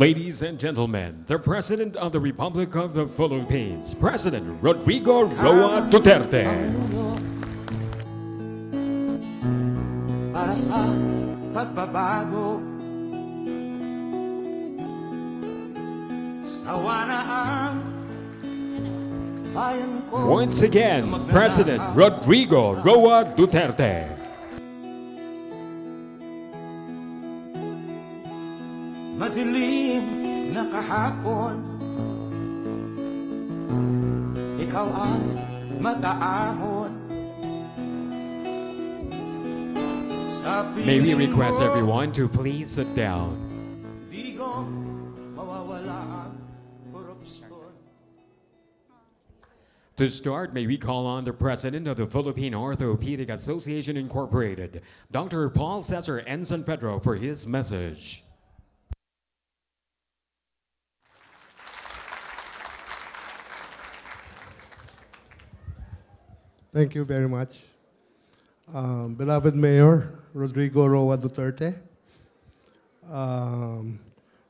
Ladies and gentlemen, the President of the Republic of the Philippines, President Rodrigo Roa Duterte. Para sa pagbabago, sawa na ang bayan ko. Once again, President Rodrigo Roa Duterte. Madilim na kahapon, ikaw ang mag-aahon. May we request everyone to please sit down. Di ko mawawala ang korupsyon. To start, may we call on the President of the Philippine Orthopaedic Association Incorporated, Dr. Paul Cesar N. San Pedro, for his message. Thank you very much. Beloved Mayor Rodrigo Roa Duterte,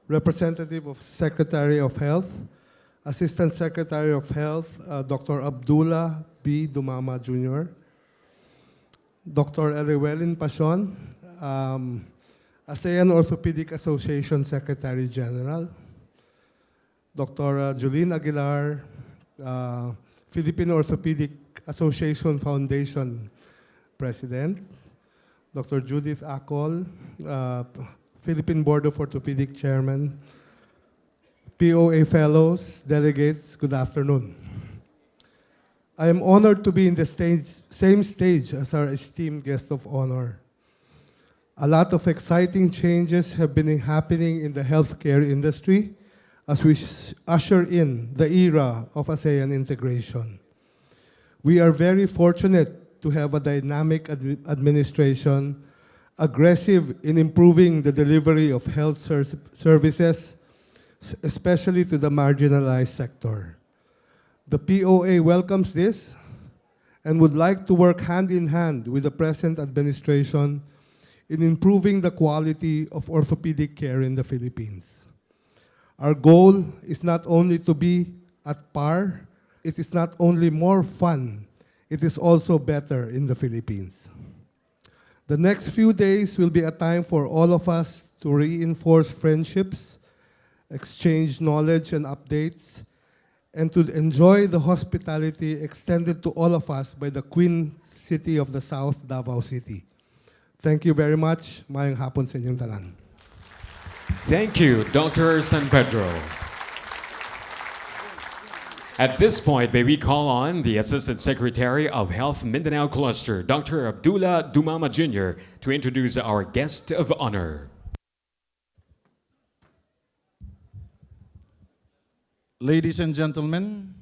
Representative of Secretary of Health, Assistant Secretary of Health, Dr. Abdullah B. Dumama Jr., Dr. Elewelin Pasion, ASEAN Orthopaedic Association Secretary General, Dr. Julene Aguilar, Philippine Orthopaedic Association Foundation President, Dr. Judith Acol, Philippine Board of Orthopedic Chairman, POA Fellows, delegates, good afternoon. I am honored to be in the same stage as our esteemed guest of honor. A lot of exciting changes have been happening in the healthcare industry as we usher in the era of ASEAN integration. We are very fortunate to have a dynamic administration, aggressive in improving the delivery of health services, especially to the marginalized sector. The POA welcomes this and would like to work hand in hand with the present administration in improving the quality of orthopedic care in the Philippines. Our goal is not only to be at par, it is not only more fun, it is also better in the Philippines. The next few days will be a time for all of us to reinforce friendships, exchange knowledge and updates, and to enjoy the hospitality extended to all of us by the Queen City of the South, Davao City. Thank you very much. Mayang hapon sa inyong tanan. Thank you, Dr. San Pedro. At this point, may we call on the Assistant Secretary of Health Mindanao Cluster, Dr. Abdullah Dumama Jr., to introduce our guest of honor. Ladies and gentlemen,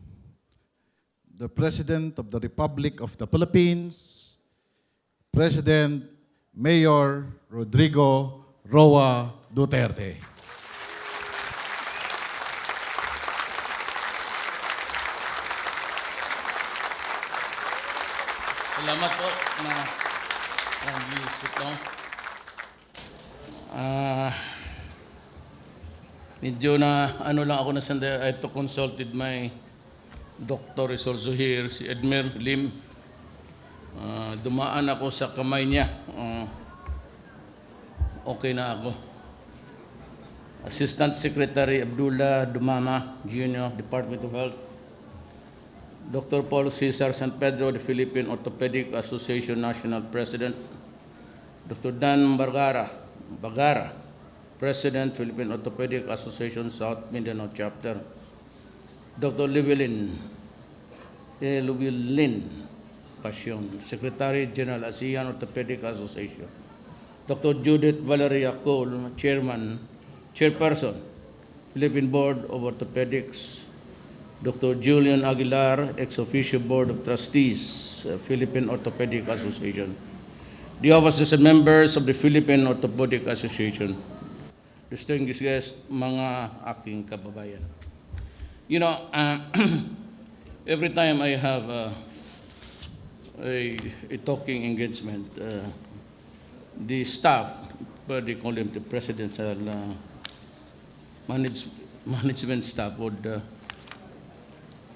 the President of the Republic of the Philippines, President Mayor Rodrigo Roa Duterte. Salamat po na nag-iisip lang. Medyo na ano lang ako na sanda. I to consulted my doctor is also here, si Edmer Lim. Dumaan ako sa kamay niya. Okay na ako. Assistant Secretary Abdullah Dumama Jr., Department of Health. Dr. Paul Cesar San Pedro, the Philippine Orthopaedic Association National President. Dr. Dan Bagara, President, Philippine Orthopaedic Association South Mindanao Chapter. Dr. Llewellyn Pasion, Secretary General, ASEAN Orthopaedic Association. Dr. Judith Valeria Cole, Chairperson, Philippine Board of Orthopedics. Dr. Julian Aguilar, ex-officio Board of Trustees, Philippine Orthopaedic Association. The officers and members of the Philippine Orthopaedic Association. Distinguished guests, mga aking kababayan. You know, every time I have a talking engagement, the staff what they call him, the presidential management staff would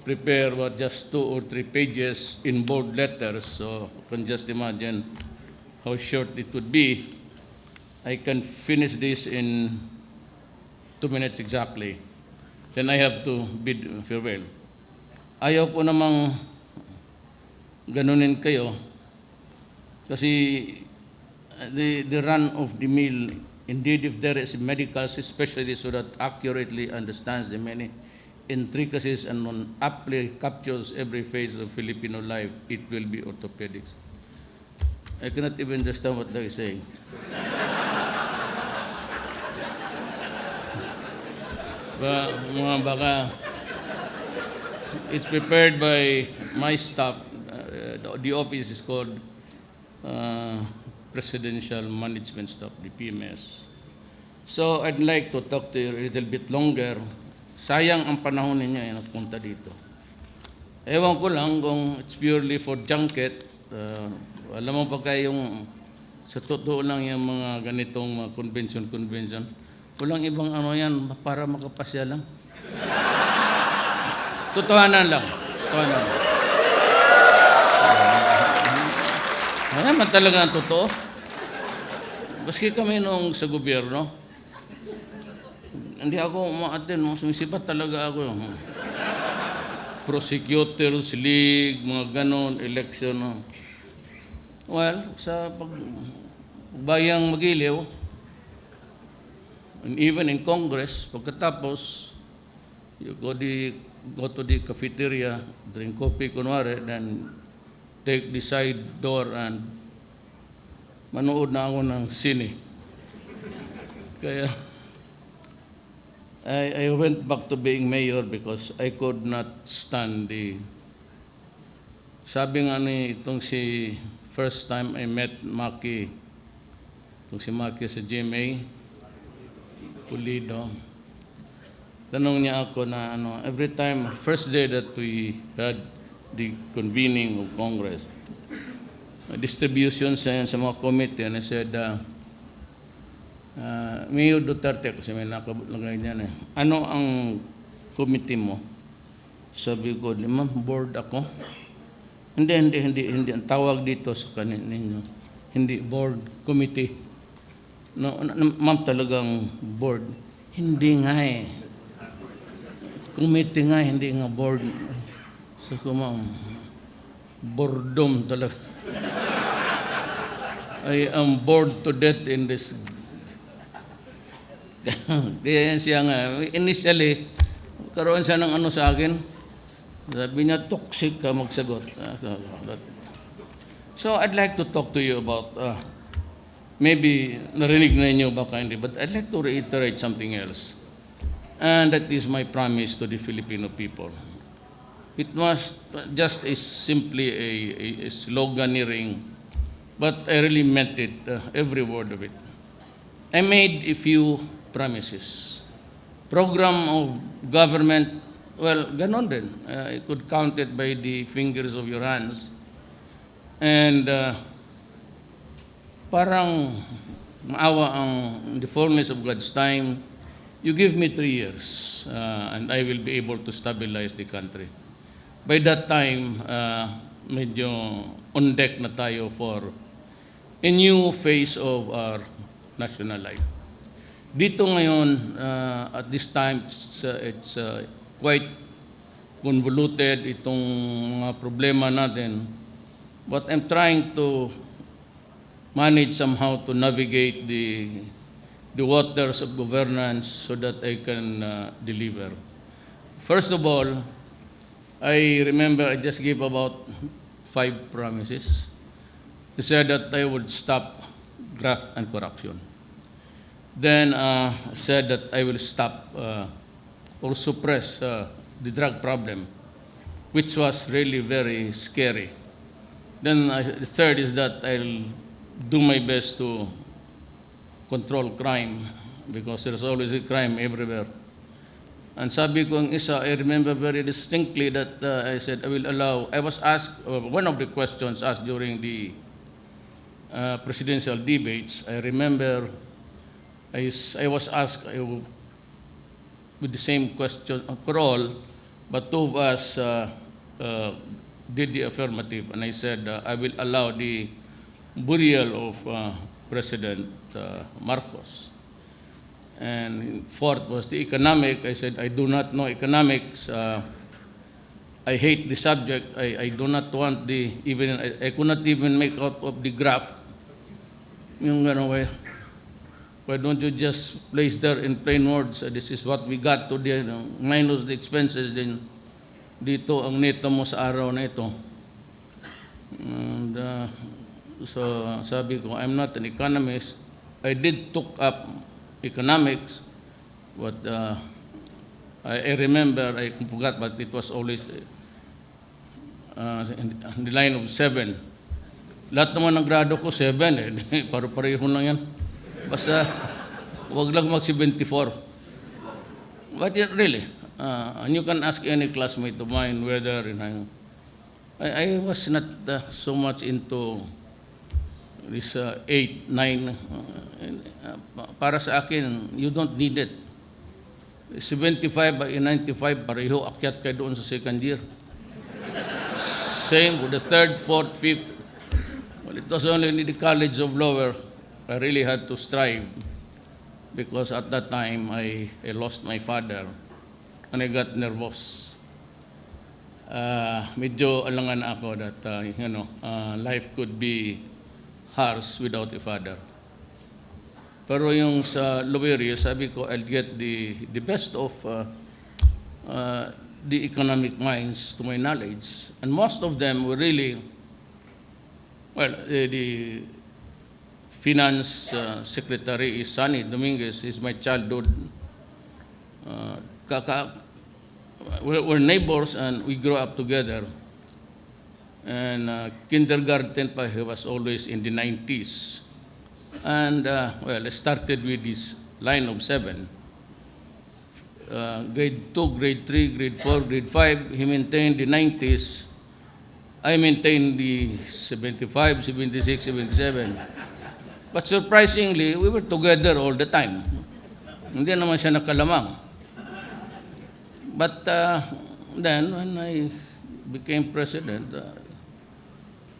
prepare just 2 or 3 pages in bold letters. So you can just imagine how short it would be. I can finish this in 2 minutes exactly. Then I have to bid farewell. Ayaw ko namang ganunin kayo kasi the run of the mill, indeed if there is a medical specialist so that accurately understands the many intricacies and aptly captures every phase of Filipino life, it will be orthopedics. I cannot even understand what they're saying. Baka it's prepared by my staff. The office is called Presidential Management Staff, the PMS. So I'd like to talk to you a little bit longer. Sayang ang panahon ninyo ay nagpunta dito. Ewan ko lang kung it's purely for junket. Alam mo pa kayong sa totoo lang yung mga ganitong mga convention. Walang ibang ano yan para makapasya lang. Totohanan lang. Ayan man talaga ang totoo. Baski kami nung sa gobyerno, hindi ako ma-attend, sumisipat talaga ako. Prosecutors League, mga ganon, election. Well, sa bayang Magiliw, and even in Congress, pagkatapos, you go to the cafeteria, drink coffee, kunwari, then take the side door and manood na ako ng sine. Kaya, I went back to being mayor because I could not stand sabi nga ni itong first time I met Maki, itong si Maki sa GMA, Pulido, tanong niya ako na every time, first day that we had the convening of Congress, distribution sa mga committee, and I said, Mayor Duterte, kasi may nakalagay niyan ano ang committee mo? Sabi ko, ma'am, board ako. Hindi. Ang tawag dito sa ninyo, hindi board, committee. No, ma'am, talagang board. Hindi nga Committee nga, hindi nga board. So, ma'am, boredom talaga. I am bored to death in this. Kaya siya nga, initially, karoon siya ng sa akin. Sabi niya, toxic ka magsagot. So, I'd like to talk to you about, maybe narinig na niyo baka hindi, but I'd like to reiterate something else. And that is my promise to the Filipino people. It was just simply a sloganeering, but I really meant it, every word of it. I made a few promises. Program of government, well, ganon din. I could count it by the fingers of your hands. And parang maawa in the fullness of God's time, you give me 3 years and I will be able to stabilize the country. By that time, medyo on deck na tayo for a new phase of our national life. Dito ngayon, at this time, it's quite convoluted itong mga problema natin. But I'm trying to manage somehow to navigate the waters of governance so that I can deliver. First of all, I remember I just gave about 5 promises. I said that I would stop graft and corruption. Then said that I will stop or suppress the drug problem, which was really very scary. Then the third is that I'll do my best to control crime because there's always a crime everywhere. And sabi ko ang isa, I remember very distinctly that I said I was asked, one of the questions asked during the presidential debates, I remember I was asked with the same question for all, but two of us did the affirmative, and I said I will allow the burial of President Marcos. And fourth was the economic. I said I do not know economics. I hate the subject. I do not want I could not even make out of the graph. Yung why don't you just place there in plain words, this is what we got today, minus the expenses, din dito ang neto mo sa araw na ito. And, so sabi ko, I'm not an economist. I did took up economics, but I remember, I forgot, but it was always in the line of 7. Lahat naman ng grado ko, 7 eh. Pareho lang yan. Basta, wag lang mag-74. But really, and you can ask any classmate of mine whether, I was not so much into this 8, 9. Para sa akin, you don't need it. 75 and 95, pareho, akyat kayo doon sa second year. Same with the third, fourth, fifth. Well, it was only in the College of Law where I really had to strive, because at that time I lost my father and I got nervous. Medyo alangan ako that life could be harsh without a father. Pero yung sa lawyer, sabi ko I'll get the best of the economic minds to my knowledge, and most of them were really the Finance Secretary is Sonny Dominguez, is my childhood. We're neighbors and we grew up together. And kindergarten pa, he was always in the 90s. And I started with this line of 7. Grade 2, grade 3, grade 4, grade 5, he maintained the 90s. I maintained the 75, 76, 77. But surprisingly, we were together all the time. Hindi naman siya nakalamang. But then, when I became president,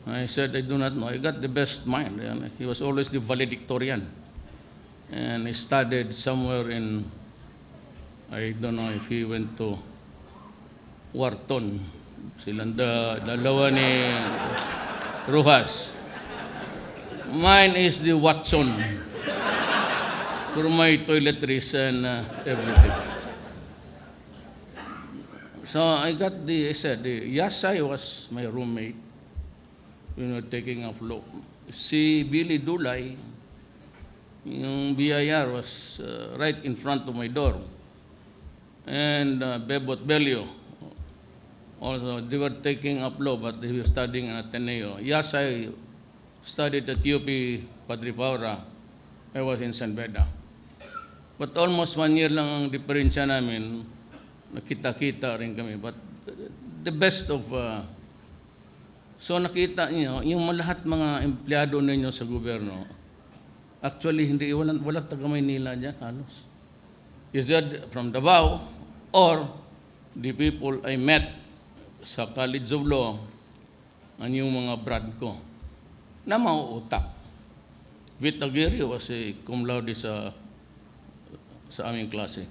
I said, I do not know. I got the best mind. And he was always the valedictorian. And he studied somewhere in, I don't know if he went to Wharton. Silang dalawa ni Rojas. Mine is the Watson for my toiletries and everything. So I said, Yasay was my roommate when we were taking up law. Si Billy Dulay, yung BIR was right in front of my door. And Bebot Belio, also, they were taking up law, but they were studying at Ateneo. Yasay studied at UP Padre Paura. I was in San Beda. But almost 1 year lang ang diferensya namin. Nakita-kita rin kami. But the best of... so nakita niyo, yung lahat mga empleyado ninyo sa gobyerno, actually, walang taga-Maynila dyan, halos. Is that from Davao or the people I met sa College of Law, ang yung mga brad ko, na mauutak. Vita Aguirre was a cum laude sa aming klase.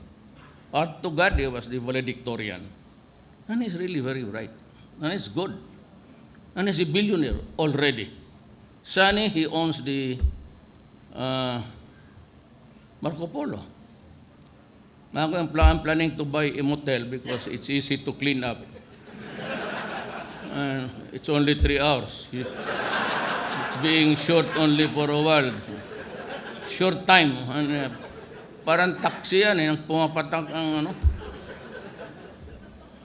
Arto Gade was the valedictorian. And he's really very bright. And he's good. And he's a billionaire already. Sunny, he owns the Marco Polo. I'm planning to buy a motel because it's easy to clean up. It's only 3 hours. It's being short only for a while. Short time. And, parang taxi yan, ang pumapatak ang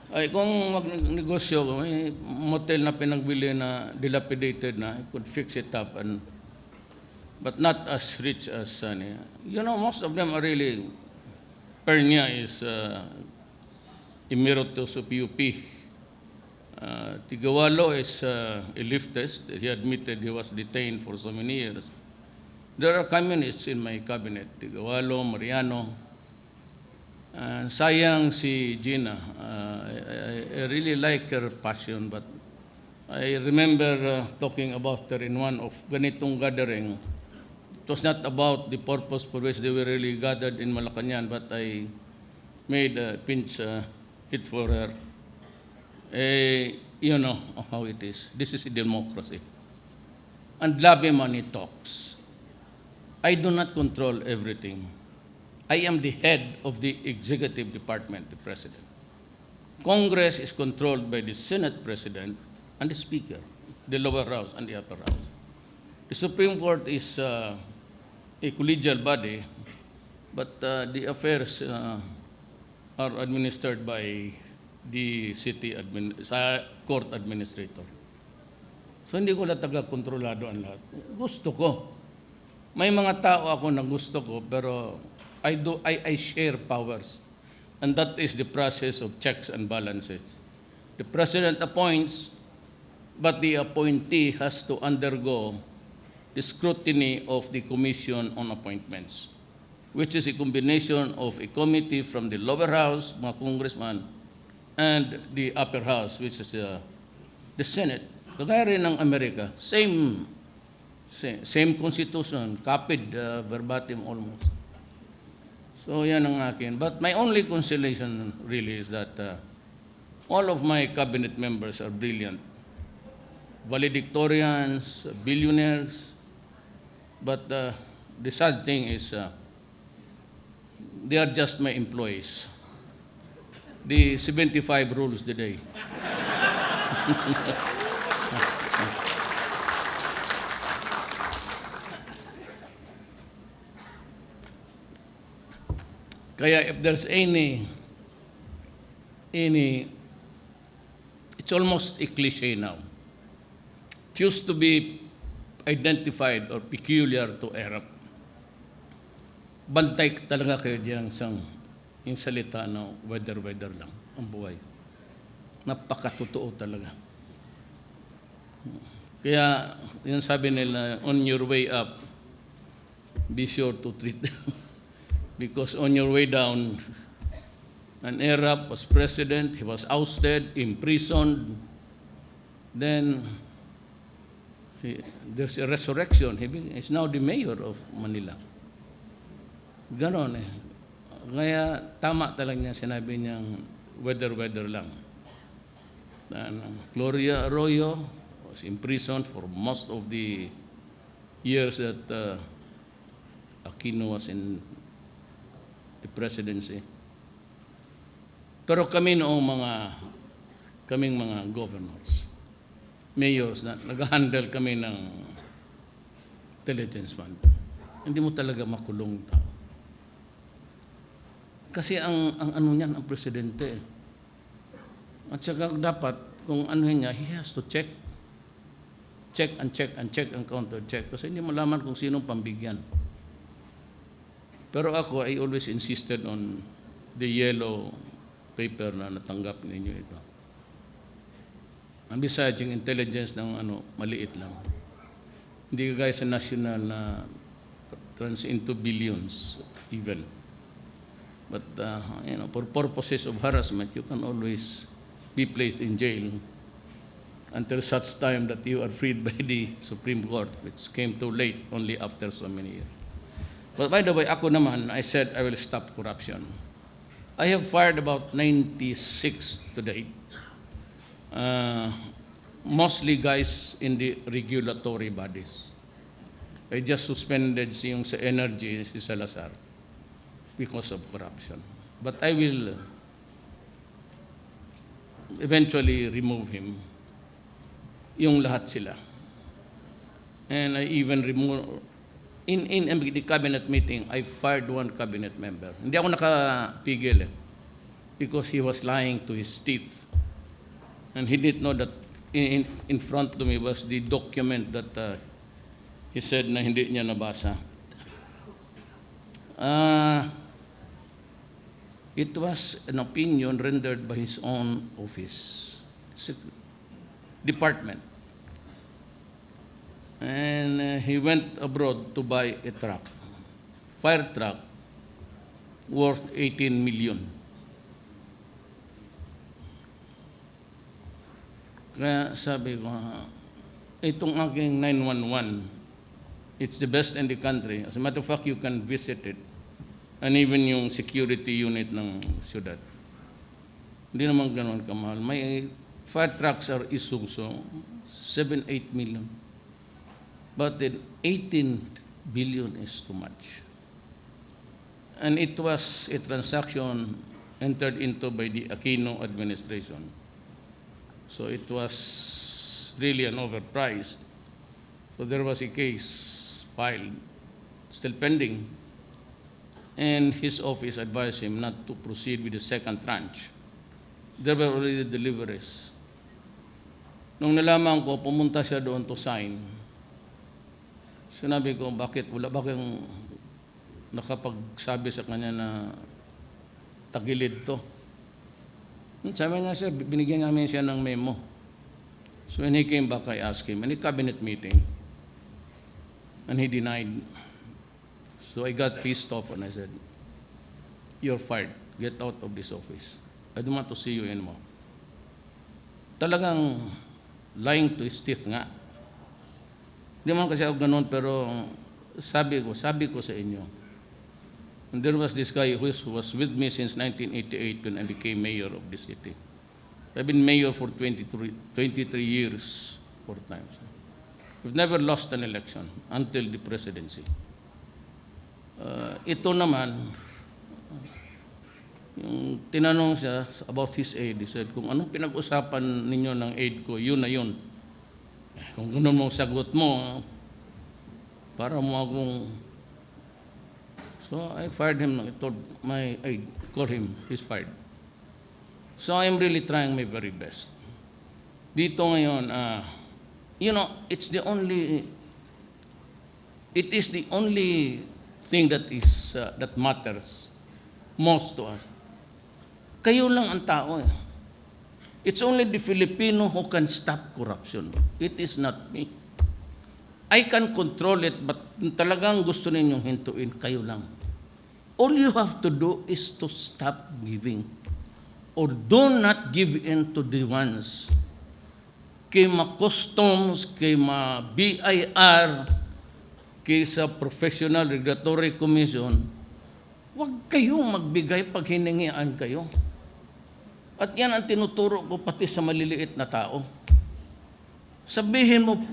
Ay, kung magnegosyo ko, may motel na pinagbili na dilapidated na, I could fix it up. But not as rich as Sunny. Most of them are really... Pernia is emeritus of UP. Tigawalo is a leftist. He admitted he was detained for so many years. There are communists in my cabinet, Tigawalo, Mariano. Sayang si Gina. I really like her passion, but I remember talking about her in one of ganitong gathering. It was not about the purpose for which they were really gathered in Malacanang, but I made a pinch hit for her. You know how it is. This is a democracy. And lobby money talks. I do not control everything. I am the head of the executive department, the president. Congress is controlled by the Senate president and the speaker, the lower house and the upper house. The Supreme Court is a collegial body, but the affairs are administered by the court administrator. So hindi ko na taga-kontrolado ang lahat. Gusto ko. May mga tao ako na gusto ko, pero I share powers. And that is the process of checks and balances. The president appoints, but the appointee has to undergo the scrutiny of the Commission on Appointments, which is a combination of a committee from the lower house, mga congressman, and the upper house, which is the Senate. Kagaya rin ng Amerika, same constitution, copied verbatim almost. So yan ang akin. But my only consolation really is that all of my cabinet members are brilliant. Valedictorians, billionaires. But the sad thing is they are just my employees. The 75 rules the day. Kaya if there's any, it's almost a cliche now. It used to be identified or peculiar to Arab. Bantay talaga kayo diyan yung salita na weather lang ang buhay. Napakatotoo talaga. Kaya yung sabi nila, on your way up, be sure to treat them. Because on your way down, an Arab was president, he was ousted, imprisoned, then there's a resurrection. He's now the mayor of Manila. Ganon eh. Kaya tama talaga niya, sinabi niyang weather lang. Gloria Arroyo was imprisoned for most of the years that Aquino was in the presidency. Pero kami noong kaming mga governors, mayors na nag-handle kami ng intelligence fund. Hindi mo talaga makulong tao. Kasi ang ano niyan, ang presidente. At saka dapat, kung ano niya, he has to check and counter check. Kasi hindi malaman kung sinong pambigyan. Pero ako, I always insisted on the yellow paper na natanggap ninyo ito. And besides, yung intelligence ng maliit lang. Hindi kagaya sa national na turns into billions even. But, for purposes of harassment, you can always be placed in jail until such time that you are freed by the Supreme Court, which came too late only after so many years. But by the way, ako naman, I said I will stop corruption. I have fired about 96 to date. Mostly guys in the regulatory bodies. I just suspended yung sa energy, si Salazar, because of corruption. But I will eventually remove him. Yung lahat sila. And I even remove, in the cabinet meeting, I fired one cabinet member. Hindi ako nakapigil because he was lying to his teeth. And he didn't know that in front of me was the document that he said na hindi niya nabasa. It was an opinion rendered by his own office, department. And he went abroad to buy a truck, fire truck, worth 18 million. Kaya sabi ko, itong aking 911, it's the best in the country. As a matter of fact, you can visit it. And even yung security unit ng syudad. Hindi naman ganoon kamahal. May fire trucks are Isuzu, 7-8 million. But then 18 billion is too much. And it was a transaction entered into by the Aquino administration. So it was really an overpriced. So there was a case filed, still pending, and his office advised him not to proceed with the second tranche. There were already deliveries. Nung nalaman ko, pumunta siya doon to sign. Sinabi ko, bakit? Wala ba kayong nakapagsabi sa kanya na tagilid to? Sabi niya, sir, binigyan namin siya ng memo. So when he came back, I asked him, in a cabinet meeting, and he denied. So I got pissed off and I said, you're fired. Get out of this office. I don't want to see you anymore. Talagang lying to his teeth nga. Hindi man kasi ako ganun, pero sabi ko sa inyo, and there was this guy who was with me since 1988 when I became mayor of the city. I've been mayor for 23 years, 4 times. We've never lost an election until the presidency. Ito naman, yung tinanong siya about his aid, he said, kung anong pinag-usapan ninyo ng aid ko, yun na yun. Kung ganun mong sagot mo, para mo akong... So I fired him. I called him. He's fired. So I'm really trying my very best. Dito ngayon, it is the only thing that matters most to us. Kayo lang ang tao. It's only the Filipino who can stop corruption. It is not me. I can control it, but talagang gusto ninyong hintuin, kayo lang. All you have to do is to stop giving. Or do not give in to the ones. Kay ma-customs, kay ma-BIR, kay sa Professional Regulatory Commission, huwag kayong magbigay pag hiningian kayo. At yan ang tinuturo ko pati sa maliliit na tao. Sabihin mo,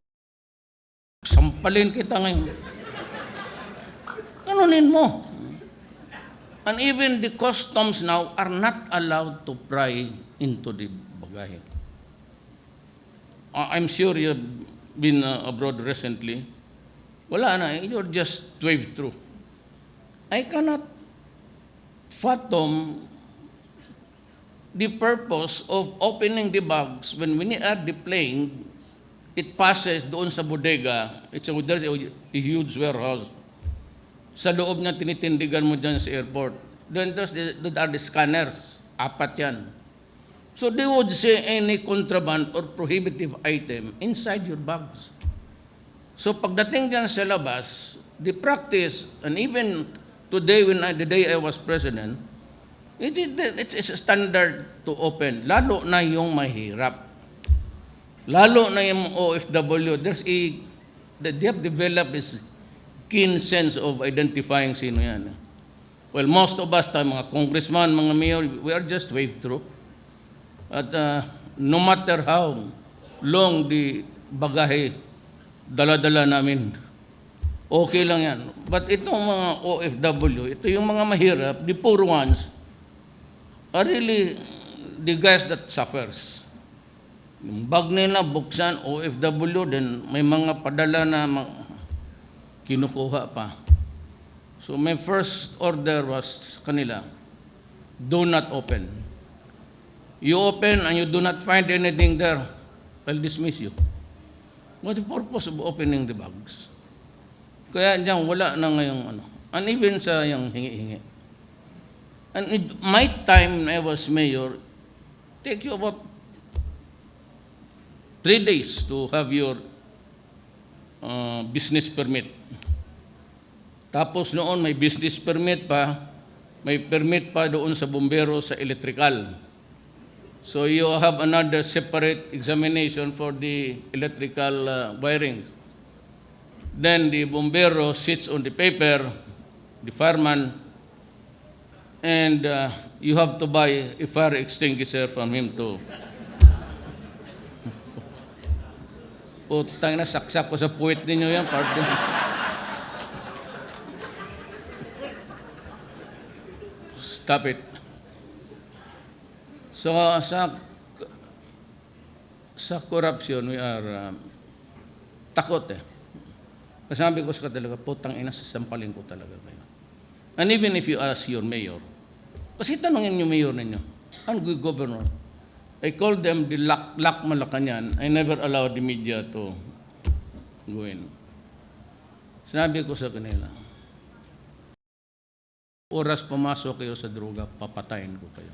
sampalin kita ngayon. Ganunin mo. And even the customs now are not allowed to pry into the bagahe. I'm sure you've been abroad recently. Wala na, you're just waved through. I cannot fathom the purpose of opening the bags when we add the plane, it passes doon sa bodega. There's a huge warehouse. Sa loob na tinitindigan mo dyan sa airport. Then there are the scanners. 4 yan. So they would say any contraband or prohibitive item inside your bags. So pagdating dyan sa labas, the practice, and even today, the day I was president, it's a standard to open. Lalo na yung mahirap. Lalo na yung OFW. They have developed this keen sense of identifying sino yan. Well, most of us, mga congressman, mga mayor, we are just waved through. At no matter how long the bagahe dala-dala namin, okay lang yan. But itong mga OFW, ito yung mga mahirap, the poor ones, are really the guys that suffers. Yung bag nila, buksan, OFW, then may mga padala na kinukuha pa. So my first order was kanila, do not open. You open and you do not find anything there, I'll dismiss you. What's the purpose of opening the bags? Kaya diyan wala na ngayong and even sa yung hingi-hingi. And in my time when I was mayor, take you about 3 days to have your business permit. Tapos noon may business permit pa, may permit pa doon sa bumbero sa electrical. So you have another separate examination for the electrical wiring. Then the bombero sits on the paper, the fireman, and you have to buy a fire extinguisher from him too. Putang na, saksak ko sa puwit ninyo yan, partner. Stop it. So, sa corruption, we are takot eh. Kasabi ko sa talaga, putang ina, sasampalin ko talaga kayo. And even if you ask your mayor, kasi tanongin yung mayor ninyo, ang good governor, I called them the Lac Malacanang. I never allowed the media to go in. Sinabi ko sa kanila, oras pumasok kayo sa droga, papatayin ko kayo.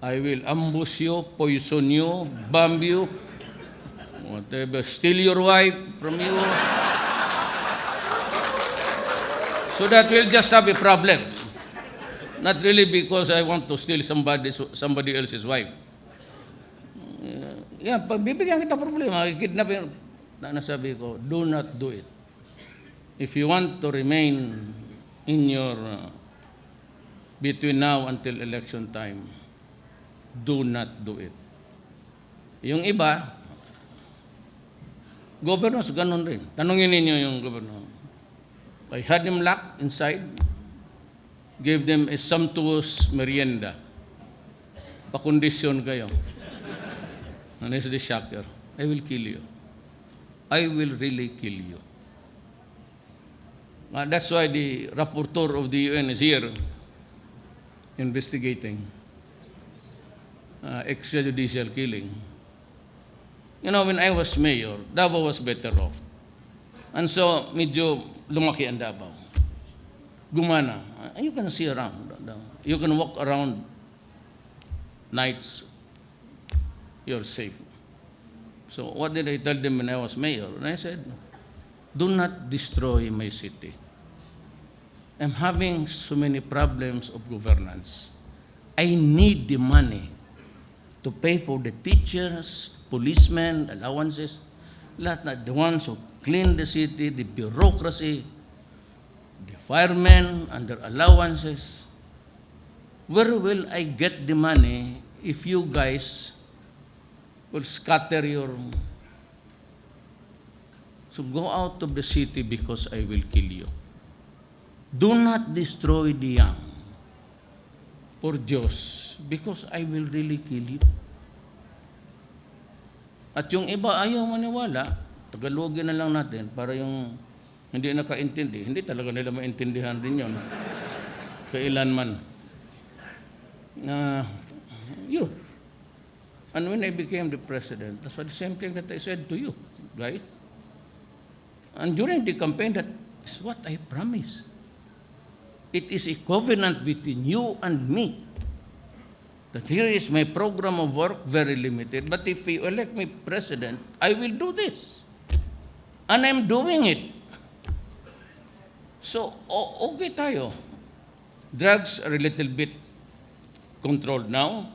I will ambush you, poison you, bomb you, whatever, steal your wife from you. So that we'll just have a problem. Not really because I want to steal somebody else's wife. Bibigyan kita problema, kidnapin. Nasabi ko, do not do it. If you want to remain in your, between now until election time, do not do it. Yung iba, governors, ganun rin. Tanungin ninyo yung governor. I had him locked inside, gave them a sumptuous merienda. Pakondisyon kayo. And this is the shocker. I will kill you. I will really kill you. That's why the rapporteur of the UN is here investigating extrajudicial killing. You know, when I was mayor, Davao was better off. And so, medyo lumaki ang Davao. Gumana. You can see around. You can walk around nights. You're safe. So what did I tell them when I was mayor? And I said, do not destroy my city. I'm having so many problems of governance. I need the money to pay for the teachers, policemen, allowances, lahat na, the ones who clean the city, the bureaucracy, the firemen and their allowances. Where will I get the money if you guys will scatter your... So go out of the city because I will kill you. Do not destroy the young for Diyos because I will really kill you. At yung iba ayaw maniwala, Tagalogin na lang natin para yung hindi nakaintindi. Hindi talaga nila maintindihan din yun. Kailanman. You. And when I became the president, that's the same thing that I said to you, guys. And during the campaign, that is what I promised. It is a covenant between you and me. That here is my program of work, very limited. But if you elect me president, I will do this. And I'm doing it. So, okay tayo. Drugs are a little bit controlled now.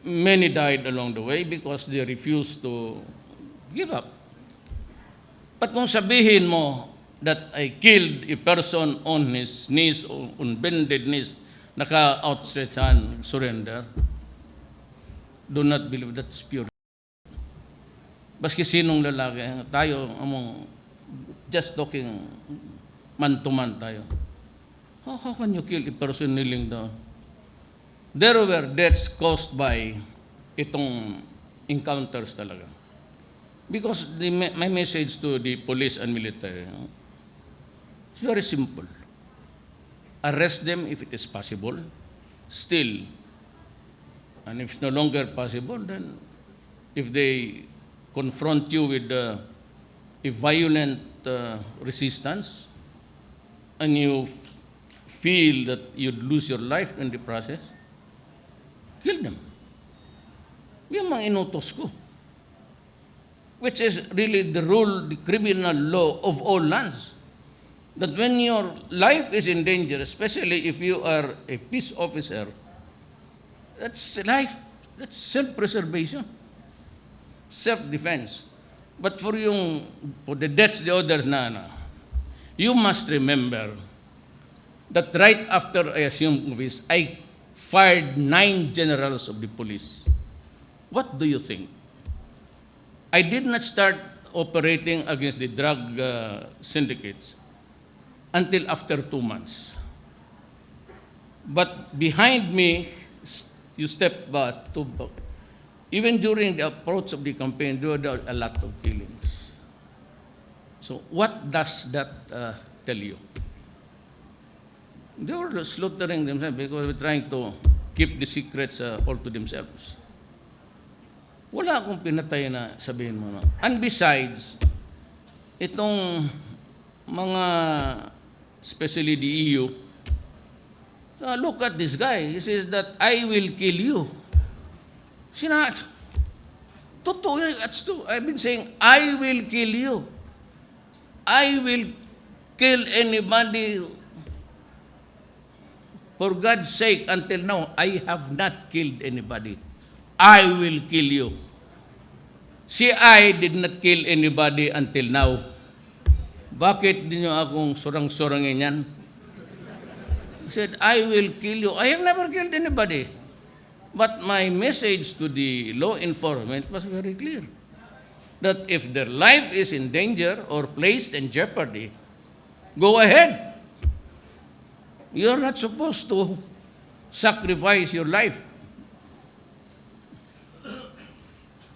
Many died along the way because they refused to give up. But kung sabihin mo that I killed a person on his knees, on bended knees, naka-outstretched hand, surrender, do not believe that's pure. Baski sinong lalaki, tayo, among just talking man-to-man tayo. How can you kill a person kneeling down? There were deaths caused by itong encounters talaga. Because my message to the police and military, it's very simple. Arrest them if it is possible. Still, and if it's no longer possible, then if they confront you with a violent resistance and you feel that you'd lose your life in the process, kill them. Yung mga inutos ko. which is really the rule, the criminal law of all lands. That when your life is in danger, especially if you are a peace officer, that's life, that's self-preservation, self-defense. But for the deaths, the others na, you must remember that right after I assumed office, I fired 9 generals of the police. What do you think? I did not start operating against the drug syndicates until after 2 months. But behind me, you step back, even during the approach of the campaign, there were a lot of killings. So what does that tell you? They were slaughtering themselves because they were trying to keep the secrets all to themselves. Wala akong pinatay na sabihin mo. No? And besides, itong mga, especially the EU, look at this guy. He says that, I will kill you. Totoo yan. I've been saying, I will kill you. I will kill anybody. For God's sake, until now, I have not killed anybody. I will kill you. I did not kill anybody until now. Bakit di nyo akong surang-surangin yan? He said, I will kill you. I have never killed anybody. But my message to the law enforcement was very clear. That if their life is in danger or placed in jeopardy, go ahead. You're not supposed to sacrifice your life.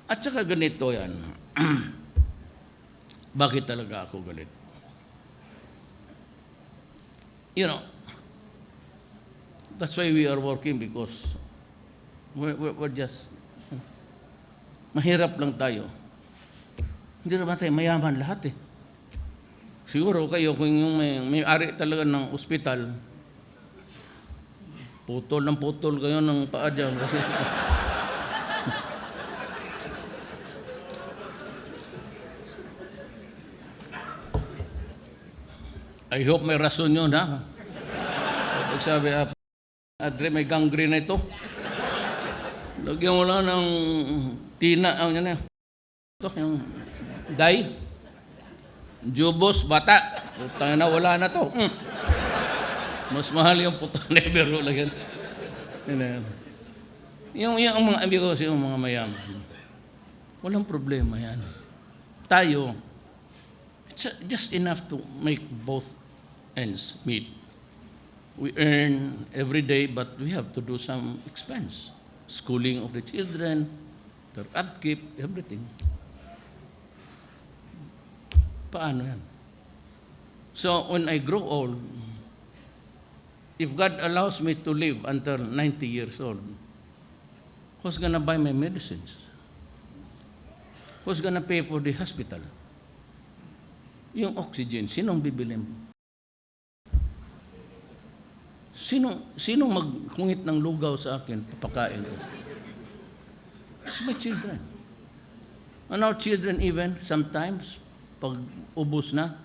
At saka ganito yan. Bakit talaga ako galit? You know, that's why we are working because we're just, mahirap lang tayo. Hindi naman tayo mayaman lahat eh. Siguro kayo kung yung may-ari talaga ng ospital, putol ng putol kayo ng paa dyan kasi I hope may rason yun, ha? Pag sabi, Adre, may gangrene na ito. Lagyan mo lang ng tina, yan na. Ito, yung dye. Jubos, bata. Putang na, wala na to. Mas mahal yung putang na, pero lagyan. Yung mga amigos, yung mga mayaman, walang problema yan. Tayo, it's just enough to make both ends meet. We earn every day, but we have to do some expense. Schooling of the children, their upkeep, everything. Paano yan? So, when I grow old, if God allows me to live until 90 years old, who's gonna buy my medicines? Who's gonna pay for the hospital? Yung oxygen, sinong bibilin? Sinong magkungit ng lugaw sa akin, papakain ko? It's my children. And our children even, sometimes, pag ubos na,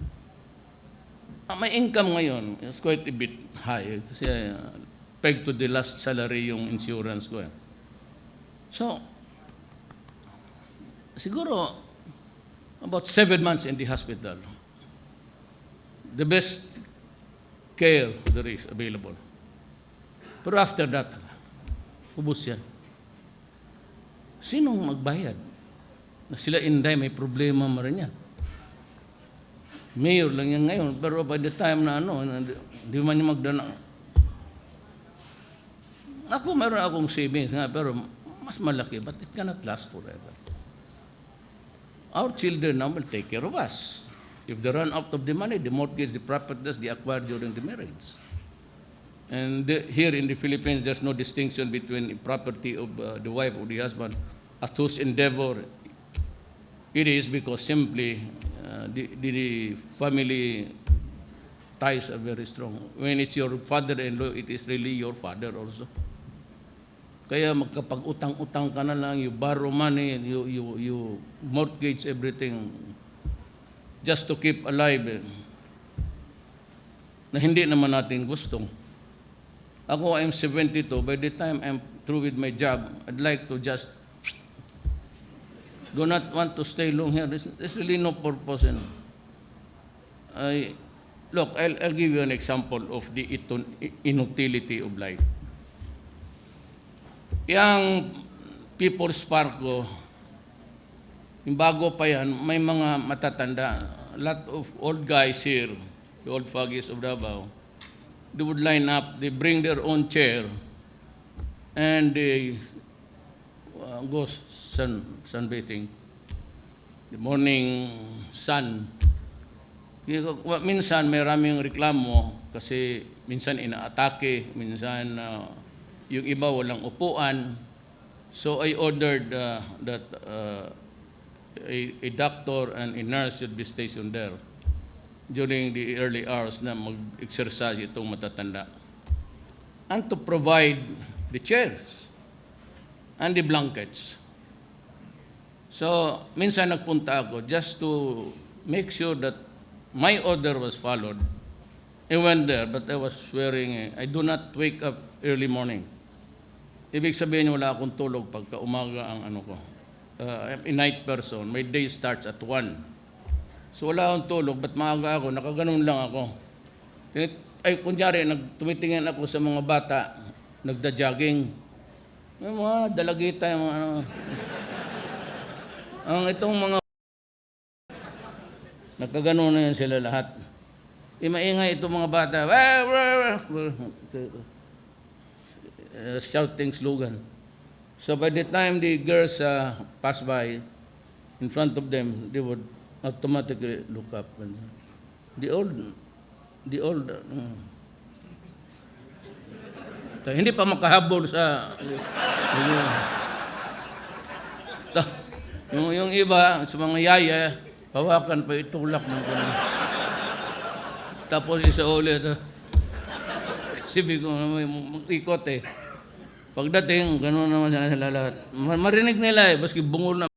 my income ngayon is quite a bit high kasi pegged to the last salary yung insurance ko. So, siguro, about 7 months in the hospital, the best care there is available. Pero after that, ubos yan. Sinong magbayad? Na sila Inday, may problema mo rin yan. Mayor lang yan ngayon, pero by the time na hindi man yung magdana. Ako, meron akong savings nga, pero mas malaki, but it cannot last forever. Our children now will take care of us. If they run out of the money, the mortgage, the properties they acquired during the marriage. And here in the Philippines, there's no distinction between the property of the wife or the husband. At whose endeavor it is, because simply the family ties are very strong. When it's your father-in-law, it is really your father also. Kaya magkapag-utang-utang ka na lang, you borrow money, you mortgage everything just to keep alive. Na hindi naman natin gusto. Ako, I'm 72. By the time I'm through with my job, I'd like to just do not want to stay long here. There's really no purpose. Look, I'll give you an example of the inutility of life. Yang People's Park ko, yung bago pa yan, may mga matatanda. A lot of old guys here, the old foggies of Davao, they would line up, they bring their own chair, and they go sunbathing. The morning sun. Minsan may raming reklamo kasi minsan inaatake, minsan yung iba walang upuan. So I ordered that a doctor and a nurse should be stationed there during the early hours na mag-exercise itong matatanda. And to provide the chairs and the blankets. So, minsan nagpunta ako just to make sure that my order was followed. I went there, but I was swearing, I do not wake up early morning. Ibig sabihin, wala akong tulog pagka umaga ang ano ko. I'm a night person. My day starts at 1. So wala akong tulog, ba't maaga ako? Nakaganon lang ako. Ay, kunyari, tumitingin ako sa mga bata, nagda-jogging. May mga dalagita, yung mga ano. Ang itong mga nakaganon na yan sila lahat. Maingay itong mga bata. Shouting slogan. So by the time the girls pass by in front of them, they would automatically look up. And the old, hindi pa makahabol sa yung iba sa mga yaya, hawakan pa itulak ng kanila. Tapos isa ulit. Sabi ko, mag-ikot eh. Pagdating, gano'n naman sila lahat. Marinig nila eh, baski bungol na.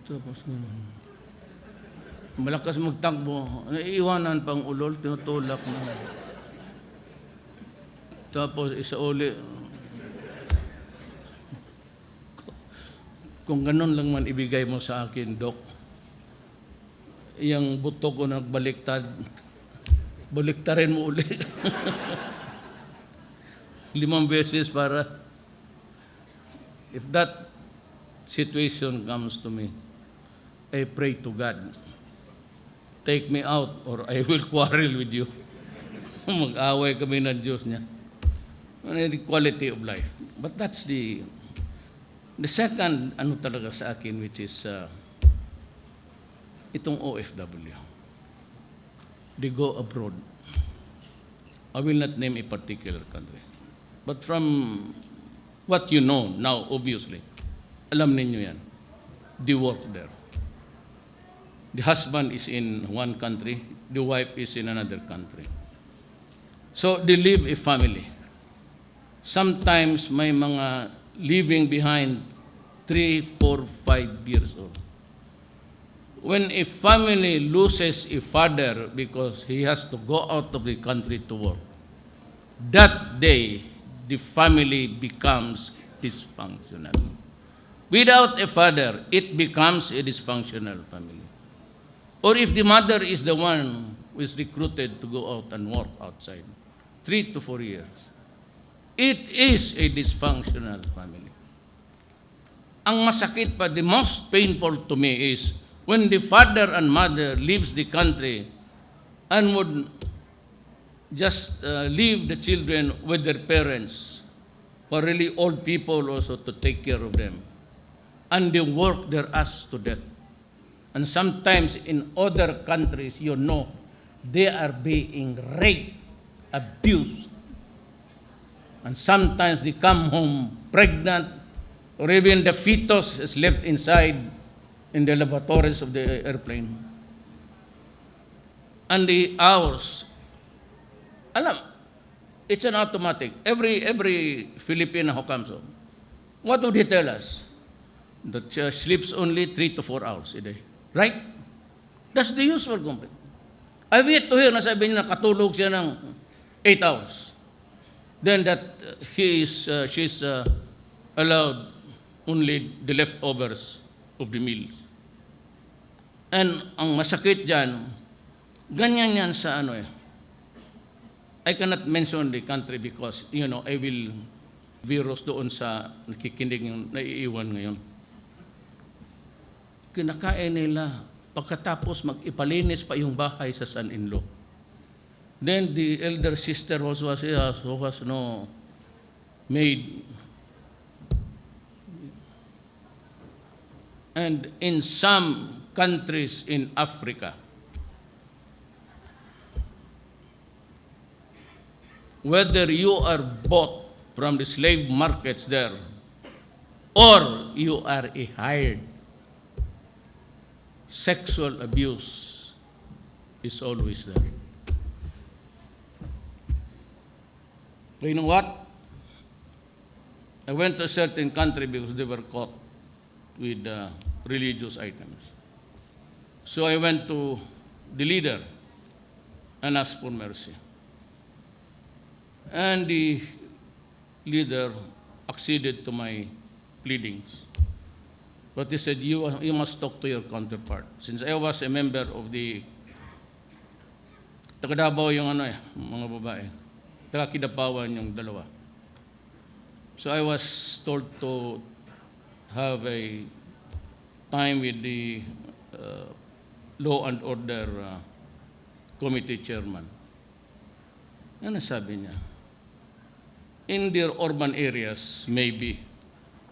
Tapos, malakas magtakbo. Naiiwanan pang ulol, tinutulak na. Tapos, isa uli. Kung gano'n lang man ibigay mo sa akin, Dok, yung buto ko nagbaliktad, baliktarin mo ulit. 5 beses para, if that situation comes to me, I pray to God, take me out or I will quarrel with you. Mag-away kami ng Diyos niya. The quality of life. But that's the second ano talaga sa akin, which is itong OFW. They go abroad. I will not name a particular country. But from what you know now, obviously, alam ninyo yan, they work there. The husband is in one country, the wife is in another country. So they live a family. Sometimes may mga leaving behind 3, 4, 5 years old. When a family loses a father because he has to go out of the country to work, that day, the family becomes dysfunctional. Without a father, it becomes a dysfunctional family. Or if the mother is the one who is recruited to go out and work outside, 3 to 4 years, it is a dysfunctional family. Ang masakit pa, the most painful to me is when the father and mother leaves the country and would just leave the children with their parents, who are really old people also, to take care of them. And they work their ass to death. And sometimes in other countries, you know, they are being raped, abused. And sometimes they come home pregnant, or even the fetus is left inside in the lavatories of the airplane. And the hours, alam, It's an automatic. Every Filipino who comes home, what would he tell us? That sleeps only 3 to 4 hours a day. Right? That's the usual complaint. I've yet to hear na sabi niya nakatulog siya ng 8 hours. Then that she's allowed only the leftovers of the meals. And ang masakit dyan, ganyan yan sa ano eh. I cannot mention the country because, I will virus doon sa nakikinig yung naiiwan ngayon. Kinakain nila, pagkatapos mag-ipalinis pa yung bahay sa son-in-law. Then the elder sister also was maid. And in some countries in Africa, whether you are bought from the slave markets there or you are a hired, sexual abuse is always there. You know what? I went to a certain country because they were caught with religious items. So I went to the leader and asked for mercy. And the leader acceded to my pleadings. But he said, you must talk to your counterpart. Since I was a member of the taga Davao yung mga babae. Taga Kidapawan yung dalawa. So I was told to have a time with the Law and Order Committee Chairman. Ano sabi niya? In their urban areas, maybe.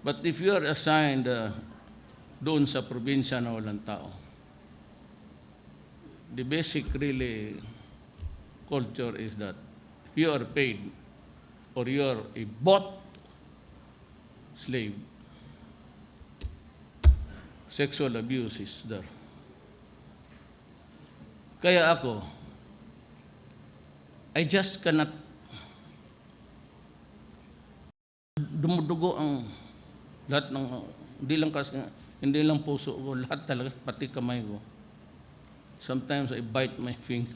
But if you are assigned doon sa probinsya na walang tao, the basic really culture is that you are paid or you are a bought slave. Sexual abuse is there. Kaya ako, I just cannot dumudugo ang lahat ng hindi lang puso ko, lahat talaga, pati kamay ko. Sometimes I bite my finger.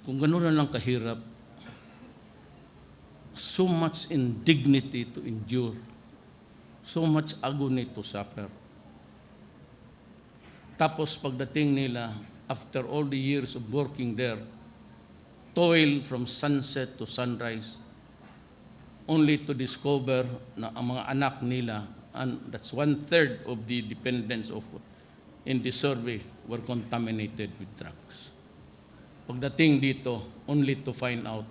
Kung gano'n na lang kahirap, so much indignity to endure, so much agony to suffer. Tapos pagdating nila, after all the years of working there, toil from sunset to sunrise, only to discover na ang mga anak nila, and that's 1/3 of the dependents in the survey were contaminated with drugs. Pagdating dito, only to find out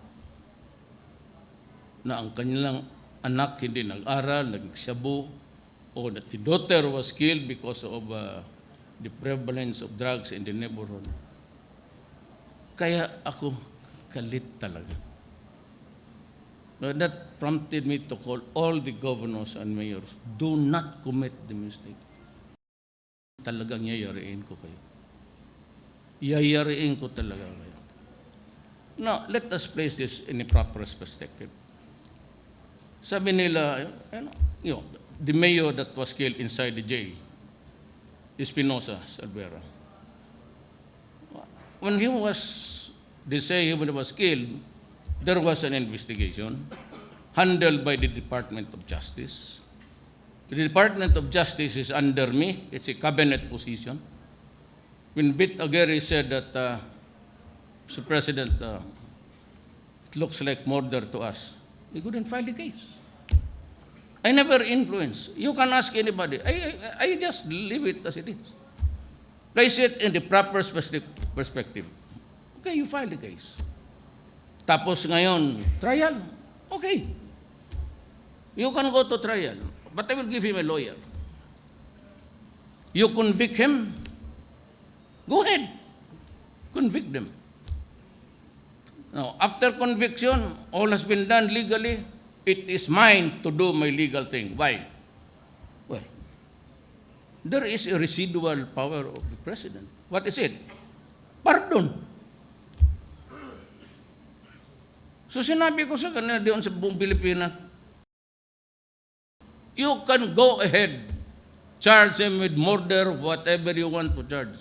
na ang kanilang anak hindi nag-aral, nagsabu, or that the daughter was killed because of the prevalence of drugs in the neighborhood. Kaya ako galit talaga. But that prompted me to call all the governors and mayors, do not commit the mistake. Talagang yayariin ko kayo. Yayariin ko talaga kayo. Now, let us place this in a proper perspective. Sabi nila, the mayor that was killed inside the jail, Espinosa Cervera. When they say he was killed, there was an investigation handled by the Department of Justice. The Department of Justice is under me. It's a cabinet position. When Bit Aguirre said that, Mr. President, it looks like murder to us, he couldn't file the case. I never influence. You can ask anybody. I just leave it as it is. Place it in the proper perspective. Okay, you file the case. Tapos ngayon, trial. Okay. You can go to trial. But I will give him a lawyer. You convict him, go ahead. Convict them. Now, after conviction, all has been done legally. It is mine to do my legal thing. Why? Well, there is a residual power of the president. What is it? Pardon. So sinabi ko sa kanila doon sa buong Pilipinas, you can go ahead, charge him with murder, whatever you want to charge.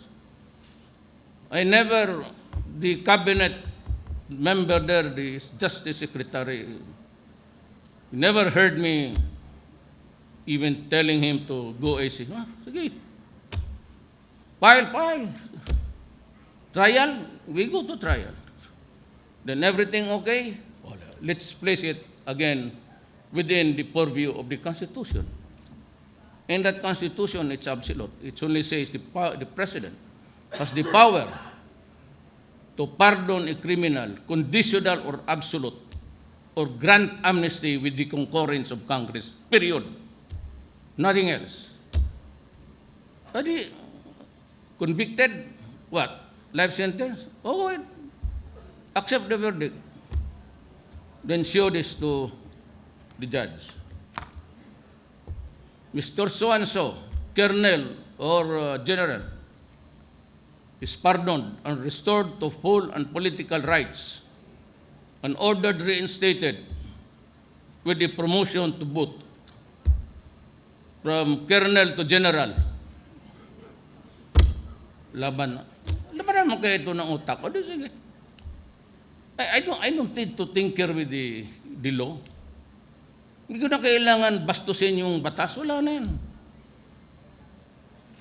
The cabinet member there, the Justice Secretary, never heard me even telling him to go AC. Sige. File. Trial, we go to trial. Then everything okay? Let's place it again within the purview of the Constitution. In that Constitution, it's absolute. It only says the President has the power to pardon a criminal, conditional or absolute, or grant amnesty with the concurrence of Congress, period. Nothing else. Adi, convicted, what? Life sentence? Oh, wait. Accept the verdict. Then show this to the judge. Mr. So-and-so, colonel or general, is pardoned and restored to full and political rights and ordered reinstated with the promotion to both from colonel to general. Labanan mo kayo ito ng utak. O, sige. I don't need to tinker with the law. Hindi ko na kailangan bastusin yung batas. Wala na yan.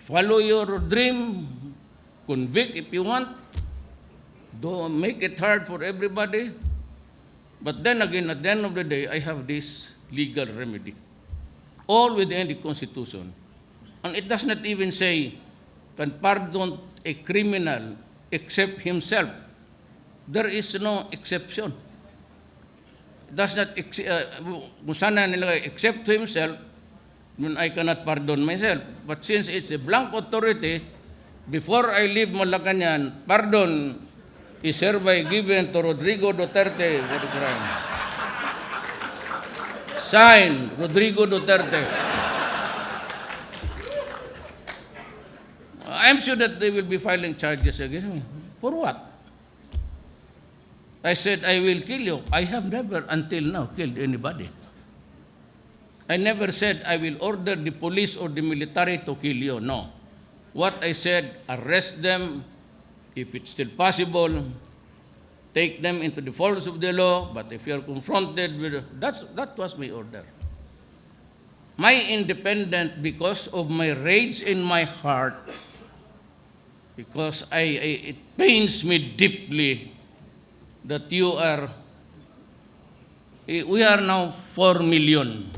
Follow your dream. Convict if you want. Don't make it hard for everybody. But then again, at the end of the day, I have this legal remedy. All within the Constitution. And it does not even say, can pardon a criminal except himself. There is no exception. It does not, kung sana nilagay, except to himself, then I cannot pardon myself. But since it's a blank authority, before I leave Malacanang, pardon is hereby given to Rodrigo Duterte for the crime. Signed, Rodrigo Duterte. I'm sure that they will be filing charges against me. For what? I said, I will kill you. I have never until now killed anybody. I never said I will order the police or the military to kill you. No. What I said, arrest them, if it's still possible, take them into the folds of the law, but if you're confronted with, that was my order. My independent, because of my rage in my heart, because it pains me deeply that we are now 4 million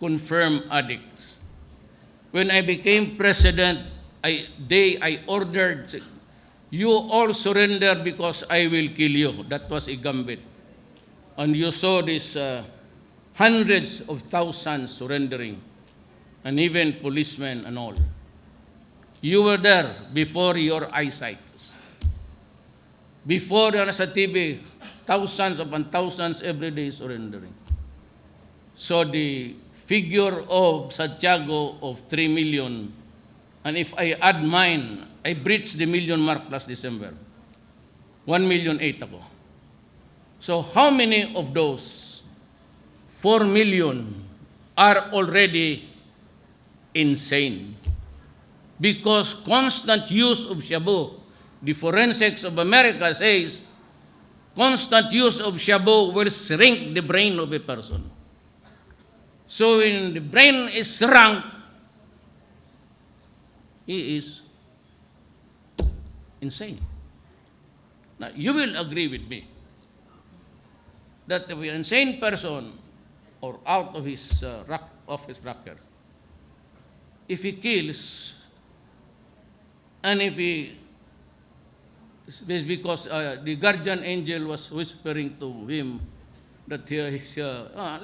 confirmed addicts. When I became president, I ordered, you all surrender because I will kill you. That was a gambit. And you saw this hundreds of thousands surrendering, and even policemen and all. You were there before your eyesight. Before you nasa TV, thousands upon thousands every day surrendering. So the figure of Santiago of 3 million, and if I add mine, I breached the million mark last December. 1,000,008 ako. So how many of those 4 million are already insane? Because constant use of shabu, the forensics of America says, constant use of shabu will shrink the brain of a person. So when the brain is shrunk, he is insane. Now, you will agree with me that if an insane person or out of his rocker, if he kills, and if he, it's because the guardian angel was whispering to him that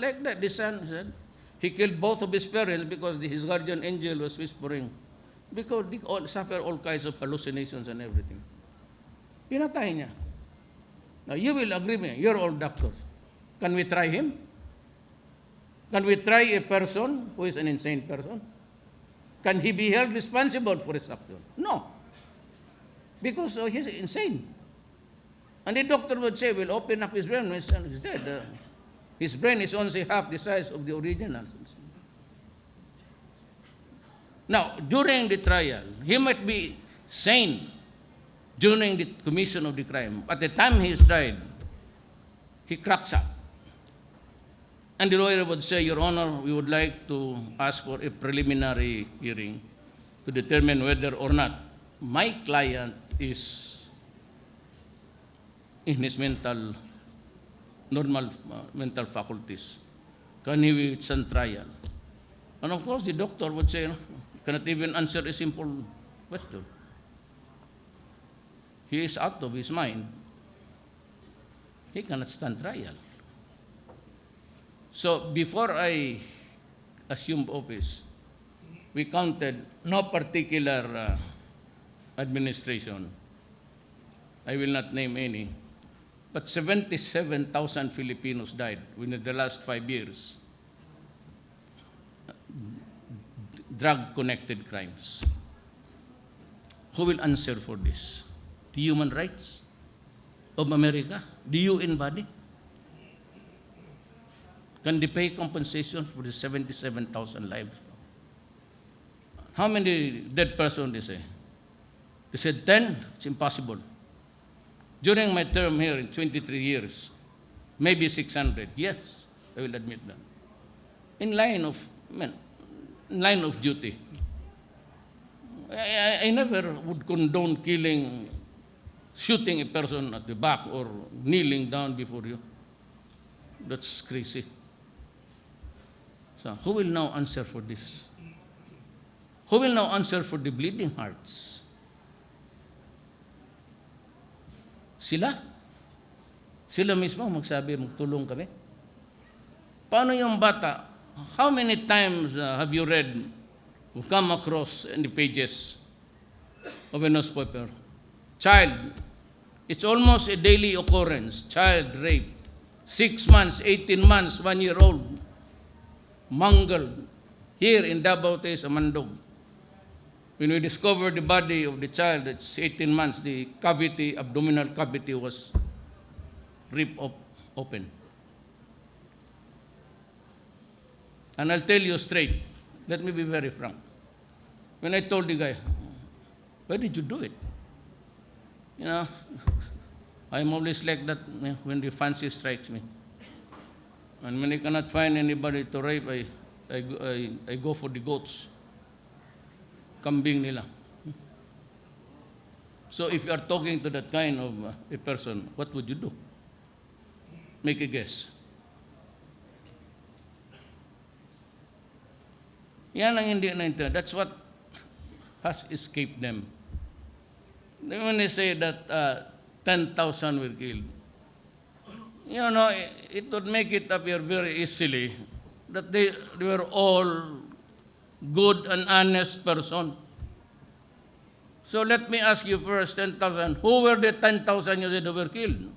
like that, the son said, he killed both of his parents because his guardian angel was whispering. Because they all suffer all kinds of hallucinations and everything. Pinatay niya. Now, you will agree with me, you're all doctors. Can we try him? Can we try a person who is an insane person? Can he be held responsible for his action? No. Because he's insane. And the doctor would say, we'll open up his brain when his son is dead. His brain is only half the size of the original. Now, during the trial, he might be sane during the commission of the crime. At the time he is tried, he cracks up. And the lawyer would say, Your Honor, we would like to ask for a preliminary hearing to determine whether or not my client is in his normal mental faculties. Can he withstand trial? And of course, the doctor would say, you cannot even answer a simple question. He is out of his mind. He cannot stand trial. So before I assumed office, we counted no particular administration. I will not name any. But 77,000 Filipinos died within the last 5 years. Drug-connected crimes. Who will answer for this? The human rights of America? The UN body? Can they pay compensation for the 77,000 lives? How many dead persons they say? They said 10? It's impossible. During my term here in 23 years, maybe 600. Yes, I will admit that. In line of duty. I never would condone shooting a person at the back or kneeling down before you. That's crazy. So who will now answer for this? Who will now answer for the bleeding hearts? Sila? Sila mismo magsabi, magtulong kami. Paano yung bata? How many times have you read, come across in the pages of a newspaper? Child, it's almost a daily occurrence. Child rape, 6 months, 18 months, 1-year-old, mangled here in Davao City, Mandog. When we discovered the body of the child, it's 18 months, the cavity, abdominal cavity was ripped open. And I'll tell you straight, let me be very frank. When I told the guy, why did you do it? You know, I'm always like that when the fancy strikes me. And when I cannot find anybody to rape, I go for the goats. Kambing nila. So if you are talking to that kind of a person, what would you do? Make a guess. Yan ang hindi naintindihan. That's what has escaped them. When they say that 10,000 were killed, you know, it would make it appear very easily that they were all good and honest person. So let me ask you first, 10,000. Who were the 10,000 you said who were killed?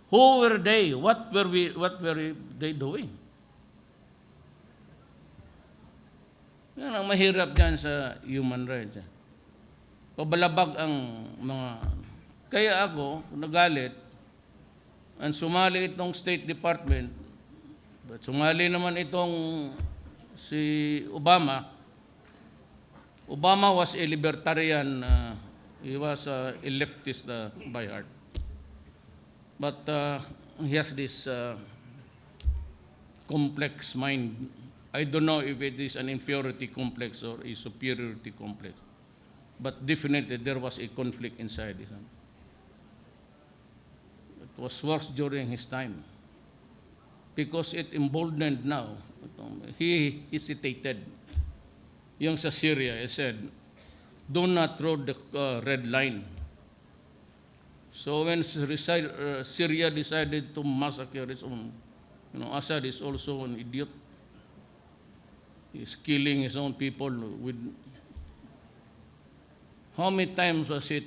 Who were they? What were they doing? Yan ang mahirap dyan sa human rights. Pabalabag ang mga... Kaya ako, nagalit, and sumali itong State Department, but sumali naman itong si Obama. Obama was a libertarian. He was a leftist by heart. But he has this complex mind. I don't know if it is an inferiority complex or a superiority complex. But definitely there was a conflict inside him. It was worse during his time. Because it emboldened now. He hesitated. Yung sa Syria, he said, do not throw the red line. So when Syria decided to massacre its own, Assad is also an idiot. He's killing his own people with... How many times was it?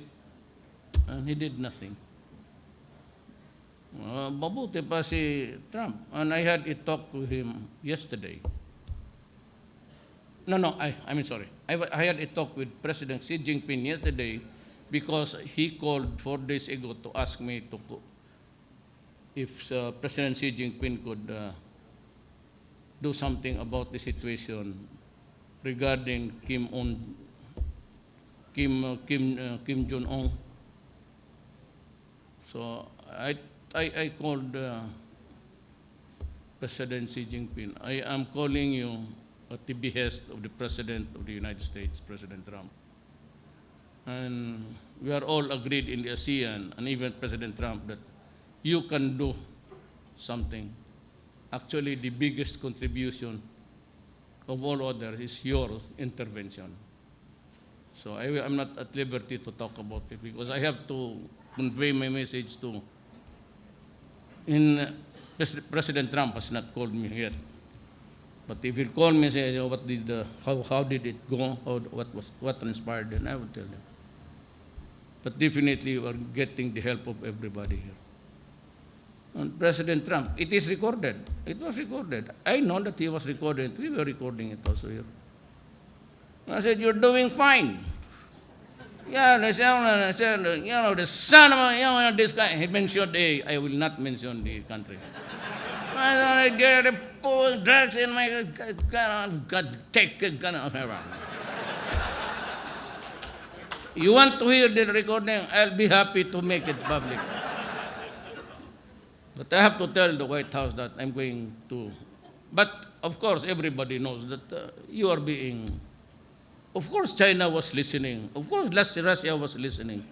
And he did nothing. Mabuti pa si Trump. And I had a talk with him yesterday. I had a talk with President Xi Jinping yesterday because he called 4 days ago to ask me to if President Xi Jinping could do something about the situation regarding Kim Jong-un. So I called President Xi Jinping. I am calling you at the behest of the President of the United States, President Trump. And we are all agreed in the ASEAN, and even President Trump, that you can do something. Actually, the biggest contribution of all others is your intervention. So I'm not at liberty to talk about it because I have to convey my message to. President Trump has not called me yet, but if he'll call me and say, how did it go, what transpired, then I will tell him. But definitely, we are getting the help of everybody here. And President Trump, it is recorded. It was recorded. I know that he was recording it. We were recording it also here. I said, you're doing fine. Yeah, the son of this guy. He mentioned I will not mention the country. They're pulling drugs in my take it. You want to hear the recording? I'll be happy to make it public. But I have to tell the White House that I'm going to. But of course, everybody knows that you are being. Of course, China was listening. Of course, Russia was listening.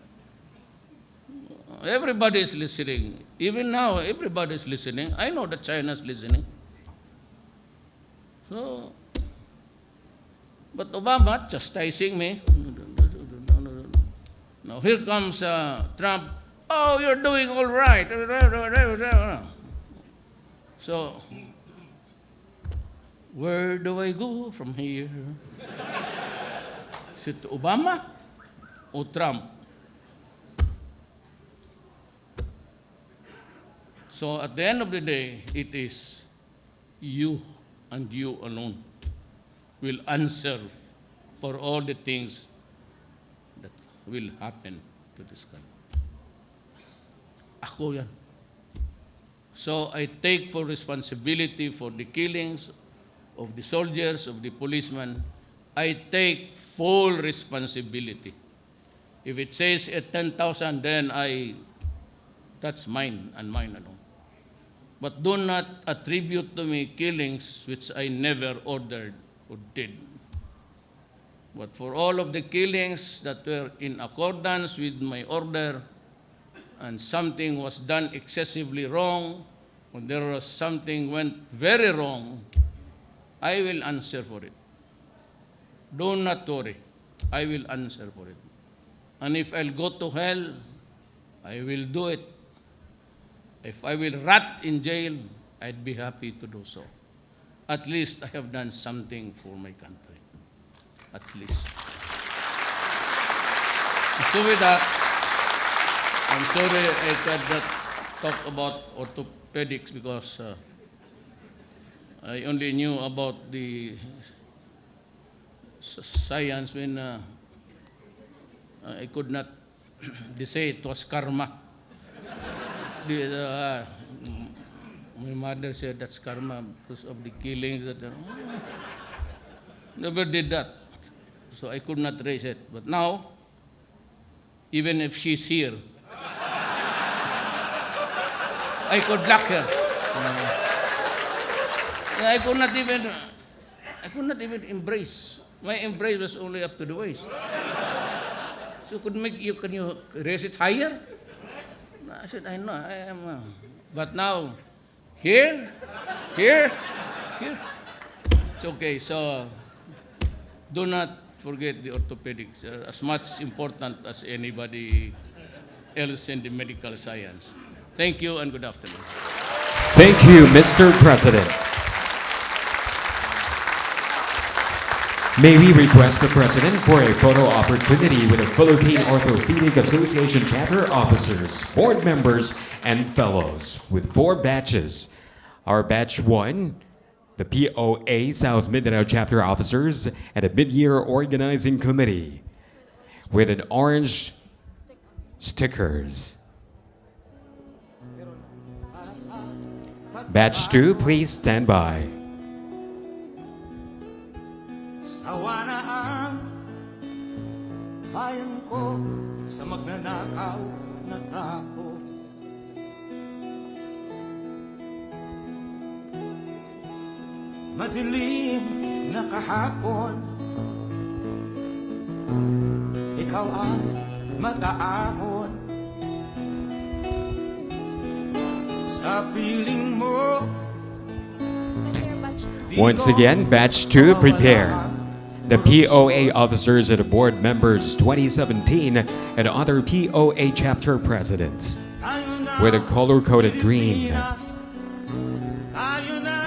Everybody is listening. Even now, everybody is listening. I know that China is listening. So, but Obama chastising me. Now here comes Trump. Oh, you're doing all right. So, where do I go from here? Is it Obama or Trump? So at the end of the day, it is you and you alone will answer for all the things that will happen to this country. Ako yan. So I take full responsibility for the killings of the soldiers, of the policemen. I take full responsibility. If it says at 10,000, then that's mine and mine alone. But do not attribute to me killings which I never ordered or did. But for all of the killings that were in accordance with my order, and something was done excessively wrong, or there was something went very wrong, I will answer for it. Do not worry. I will answer for it. And if I'll go to hell, I will do it. If I will rot in jail, I'd be happy to do so. At least I have done something for my country. At least. So with that, I'm sorry I cannot talk about orthopedics because I only knew about the science when I could not say it was karma. My mother said that's karma because of the killings. Never did that. So I could not raise it. But now, even if she's here, I could block her. I could not even embrace. My embrace was only up to the waist. So can you raise it higher? I said, I know, I am. But now, here. It's okay. So do not forget the orthopedics, as much important as anybody else in the medical science. Thank you and good afternoon. Thank you, Mr. President. May we request the President for a photo opportunity with the Philippine Orthopaedic Association chapter officers, board members, and fellows with 4 batches. Our batch 1, the POA South Mindanao chapter officers and a mid-year organizing committee with an orange stickers. Batch 2, please stand by. Sawa na ang bayan ko sa magnanakaw na tao. Madilim na kahapon, ikaw ang mag-aahon. Sa piling mo, Once again, Batch 2, prepare. The POA officers and board members 2017 and other POA chapter presidents with a color-coded green. tayo na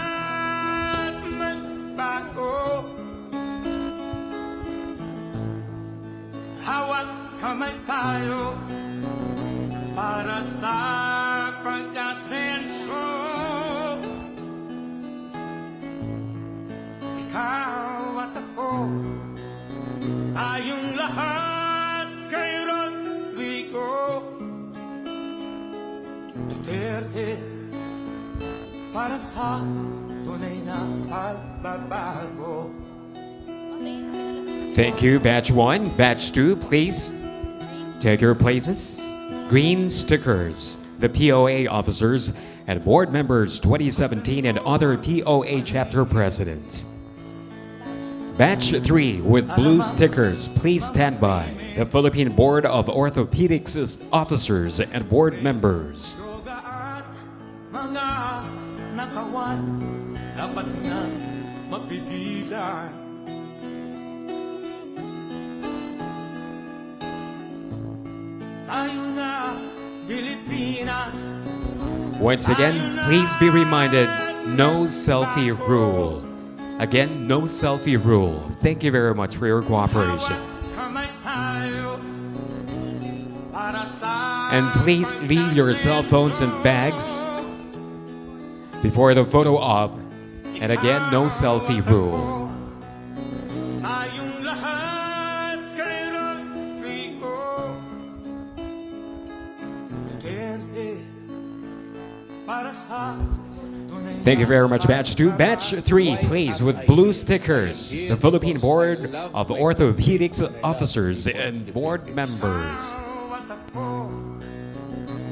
magbago. Hawak kamay tayo para sa pag-asenso. Ikaw at ako, tayong lahat kay Rodrigo Duterte, para sa tunay na pagbabago. Thank you, Batch 1. Batch 2, please take your places. Green stickers. The POA officers and board members 2017 and other POA chapter presidents. Batch 3 with blue stickers, please stand by. The Philippine Board of Orthopaedics officers and board members. Droga at mga nakawan, dapat na mapigilan. Tayo na, Pilipinas. Once again, please be reminded, no selfie rule. Again, no selfie rule. Thank you very much for your cooperation. Kamay tayo para sa And please leave your cell phones and bags before the photo op. And again, no selfie rule. tayong lahat kay Rodrigo Duterte, para sa tunay Thank you very much, Batch 2. Batch 3, please, with blue stickers. The Philippine Board of Orthopaedics officers and board members. at ako,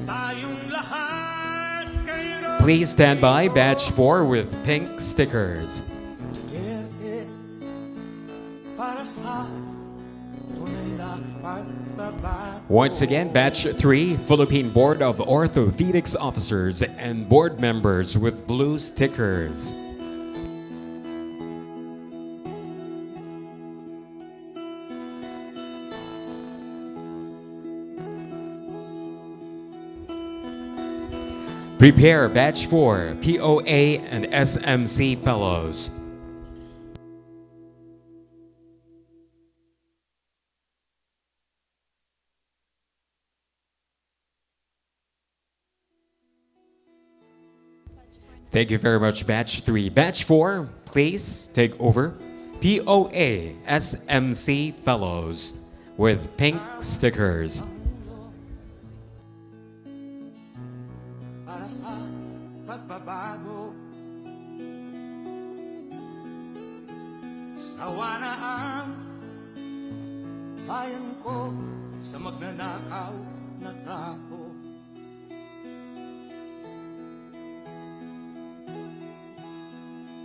tayong lahat kay Please stand by, Batch 4, with pink stickers. Duterte, para sa tunay na pagbabago. Once again, Batch 3, Philippine Board of Orthopaedics officers and board members with blue stickers. Prepare Batch 4, POA and SMC fellows. Thank you very much, Batch 3. Batch 4, please take over. POA SMC fellows with pink stickers. Para sa pagbabago, sawa na ang bayan ko sa magnanakaw na tao.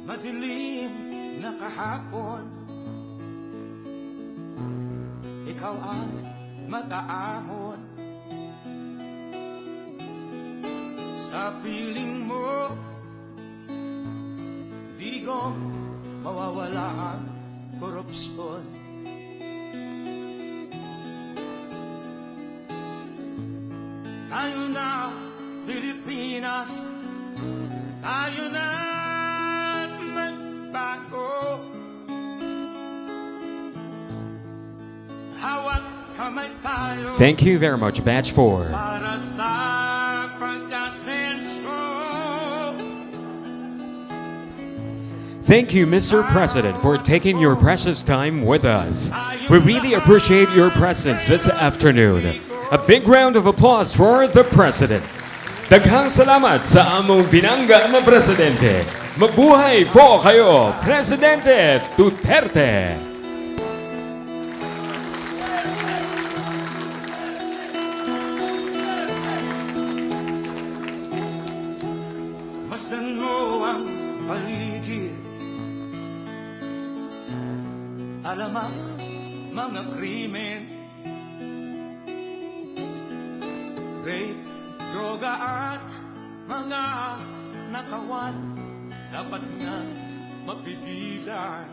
Madilim na kahapon, ikaw ang mag-aahon. Sa piling mo, di ko mawawala ang korupsyon. Tayo na, Pilipinas, tayo na magbago. Hawak kamay tayo Thank you very much, Batch 4. para sa pag-asenso. Thank you, Mr. President, for taking your precious time with us. We really appreciate your presence this afternoon. A big round of applause for the President. Daghang salamat sa among binangga na Presidente. Mabuhay po kayo, Presidente Duterte! Masdan mo ang paligid, alamak mga krimen, rape, droga at mga nakawan, dapat nga mapigilan.